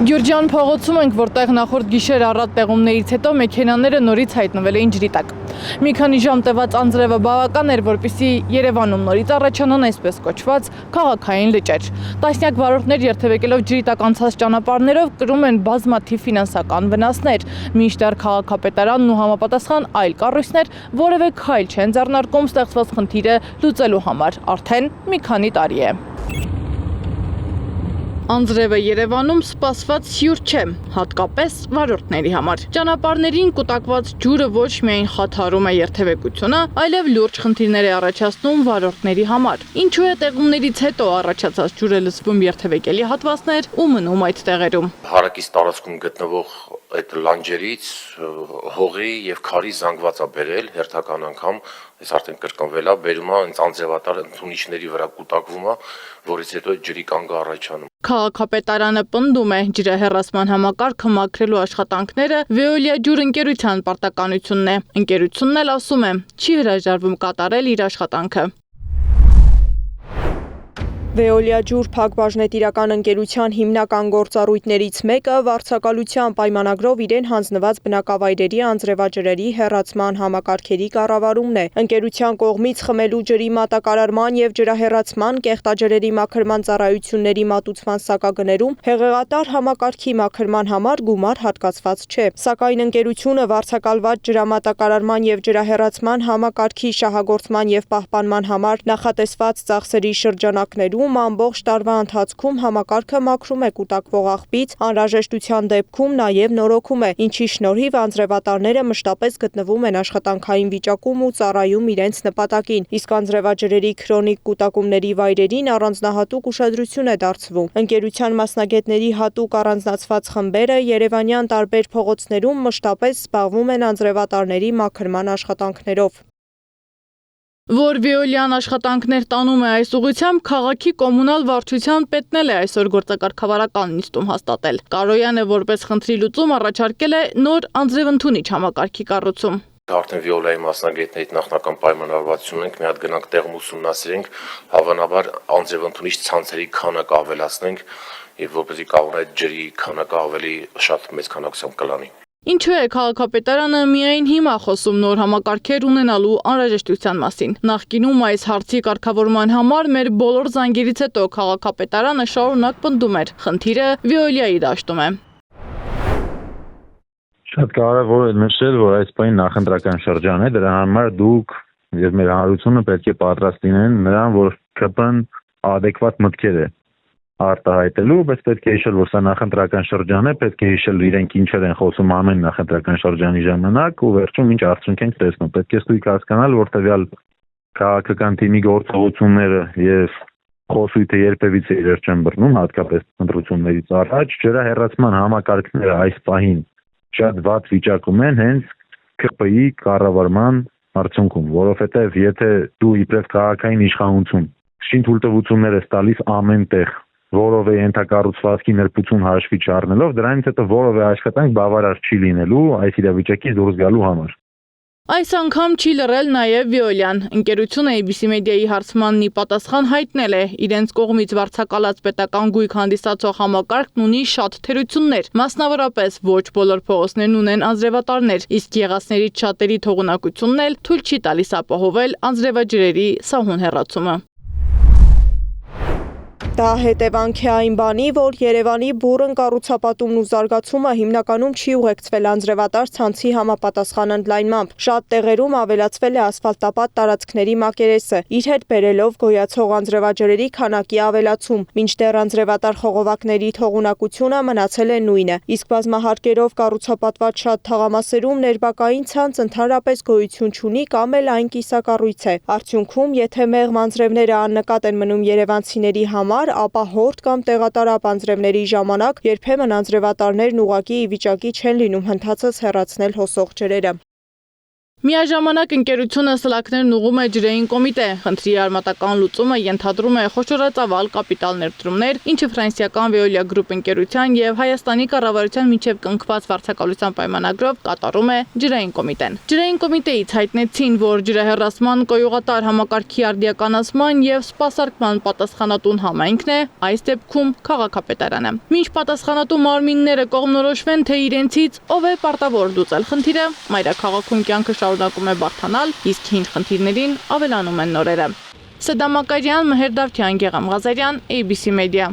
Գյուրջան փողոցում ենք, որտեղ նախորդ գիշեր առատ տեղումներից հետո մեքենաները նորից հայտնվել էին ջրի տակ։ Մի քանի ժամ տևած անձրևը բավական էր, որպեսզի Երևանում նորից առաջանան այսպես կոչված քաղաքային լճեր։ Տասնյակ վարորդներ երթևեկելով ջրի տակ անցած ճանապարհներով կրում են բազմաթիվ ֆինանսական վնասներ, մինչդեռ քաղաքապետարանն ու համապատասխան այլ կառույցներ որևէ քայլ չեն ձեռնարկում ստեղծված խնդիրը լուծելու համար, արդեն մի քանի տարի է։ Անձրևը Երևանում սպասված հյուր չէ, հատկապես վարորդների համար։ Ճանապարհներին կուտակված ջուրը ոչ միայն խաթարում է երթևեկությունը, այլև լուրջ խնդիրներ է առաջացնում վարորդների համար։ Ինչու է տեղումներից հետո առաջացած ջուրը լցվում երթևեկելի հատվածներ ու մնում այդ տեղերում։ Հարակից տարածքում գտնվող այդ լանջերից հողի եւ քարի զանգված է բերել հերթական անգամ, այս արդեն կրկնվել է, բերում է անձրևատար ընդունիչների վրա կուտակվում է, որից հետո ջրի կանգ առաջանում։ Քաղաքապետարանը պնդում է ջրահեռացման համակարգը մաքրելու աշխատանքները Veolia ջուր ընկերության պարտականությունն է։ Ընկերությունն էլ ասում է, չի հրաժարվում կատարել իր աշխատանքը։ Veolia ջուր փակbaşնետիրական ընկերության հիմնական գործառույթներից մեկը վարձակալության պայմանագրով իրեն հանձնված բնակավայրերի անձրևաջրերի հեռացման համակարգերի կառավարումն է։ Ընկերության կողմից խմելու ջրի մատակարարման եւ ջրահեռացման, կեղտաջրերի մաքրման ծառայությունների մատուցման սակագներում հեղեղատար համակարգի մաքրման համար գումար հատկացված չէ։ Սակայն ընկերությունը վարձակալված ջրամատակարարման եւ ջրահեռացման համակարգի շահագործման եւ պահպանման համար նախատեսված ծախսերի շրջանակներում ամբողջ տարվա ընթացքում համակարգը մաքրում է կուտակվող աղբից, անհրաժեշտության դեպքում նաև նորոգում է, ինչի շնորհիվ անձրևատարները մշտապես գտնվում են աշխատանքային վիճակում ու ծառայում իրենց նպատակին, իսկ անձրևաջրերի քրոնիկ կուտակումների վայրերին առանձնահատուկ ուշադրություն է դարձվում։ Ընկերության մասնագետների հատուկ առանձնացված խմբերը երևանյան տարբեր փողոցներում մշտապես զբաղվում են անձրևատարների մաքրման աշխատանքներով։ Որ Veolia-ն աշխատանքներ տանում է այս ուղղությամբ, քաղաքի կոմունալ վարչության պետն էլ է այսօր գործակարգավարական նիստում հաստատել։ Կարոյանը որպես խնդրի լուծում առաջարկել է նոր անձրևընդունիչ համակարգի կառուցում։ Արդեն Veolia-ի մասնագետներից նախնական պայմանավորվածություն ունենք, մի հատ գնանք տեղում ուսումնասիրենք, հավանաբար անձրևընդունիչ ցանցերի քանակը ավելացնենք եւ որպեսզի կարող այդ ջրի քանակը ավելի շատ մեծ քանակությամբ կլանի։ Ինչու է քաղաքապետարանը միայն հիմա խոսում նոր համակարգեր ունենալու անհրաժեշտության մասին։ Նախկինում այս հարցի կարգավորման համար մեր բոլոր զանգերից հետո քաղաքապետարանը շարունակ պնդում էր, խնդիրը Veolia-ի դաշտում է։ Շատ կարևոր է նշել, որ այս պահին նախընտրական շրջան է, դրա համար դուք եւ մեր հանրությունը պետք է պատրաստ լինեն նրան, որ ԿՊ-ն adekvat մտքեր է արտահայտելու, բայց պետք է հիշել, որ սա նախընտրական շրջան է, պետք է հիշել իրենք ինչեր են խոսում ամեն նախընտրական շրջանի ժամանակ ու վերջում ինչ արդյունք են տեսնում։ Պետք է ստույգ հասկանալ, որ տվյալ քաղաքական թիմի գործողությունները եւ խոսույթը երբևիցե իրար չեն բռնում, հատկապես ընտրություններից առաջ, ջրահեռացման համակարգները այս պահին շատ վատ վիճակում են հենց ԿՊ-ի կառավարման արդյունքում, որովհետեւ եթե դու իբրև քաղաքային իշխանություն շին թույլտվություններ ես տալիս ամեն տեղ որովե ենթակառուցվածքի նրբություն հաշվի չառնելով, դրանից հետո որովե աշխատանք բավարար չի լինելու այս իրավիճակից դուրս գալու համար։ Այս անգամ չի լռել նաև Veolia-ն։ Ընկերությունը ABC Media-ի հարցմանն ի պատասխան հայտնել է, իրենց կողմից վարձակալած պետական գույք հանդիսացող համակարգն ունի շատ թերություններ, մասնավորապես ոչ բոլոր փողոցներն ունեն անձրևատարներ, իսկ եղածներից շատերի թողունակությունն էլ թույլ չի տալիս ապահովել անձրևաջրերի սահուն հեռացումը։ Դա հետևանք է այն բանի, որ Երևանի բուռն կառուցապատումն ու զարգացումը հիմնականում չի ուղեկցվել անձրևատար ցանցի համապատասխան ընդլայնմամբ։ Շատ տեղերում ավելացվել է ասֆալտապատ տարածքների մակերեսը, իր հետ բերելով գոյացող անձրևաջրերի քանակի ավելացում, մինչդեռ անձրևատար խողովակների թողունակությունը մնացել է նույնը, իսկ բազմահարկերով կառուցապատված շատ թաղամասերում ներբակային ցանց ընդհանրապես գոյություն չունի կամ էլ այն կիսակառույց է։ Արդյունքում, եթե մեղմ անձրևները աննկատ են մնում երևանցիների համար, ապա հորդ կամ տեղատարապ անձրևների ժամանակ երբեմն անձրևատարներն ուղղակի ի վիճակի չեն լինում հնդածս հեռացնել հոսող ջրերը։ Միաժամանակ ընկերությունը սլաքներն ուղղում է ջրային կոմիտե։ Խնդրի արմատական լուծումը ենթադրում է խոշորածավալ կապիտալ ներդրումներ, ինչը ֆրանսիական Veolia Group ընկերության եւ Հայաստանի կառավարության միջև կնքված վարձակալության պայմանագրով կատարում է ջրային կոմիտեն։ Ջրային կոմիտեից հայտնեցին, որ ջրահեռացման կոյուղատար համակարգի արդիականացման եւ սպասարկման պատասխանատուն համայնքն է, այս դեպքում քաղաքապետարանը։ Մինչ պատասխանատու մարմինները կողմնորոշվեն, թե իրենցից ով է պարտավոր լուծել խնդիրը, մայրաքաղաքում կյանքը շարունակում է բարդանալ, իսկ հին խնդիրներին ավելանում են նորերը։ Սեդա Մակարյան, Մհեր Դավթյան, Գեգամ Ղազարյան, ABC Media։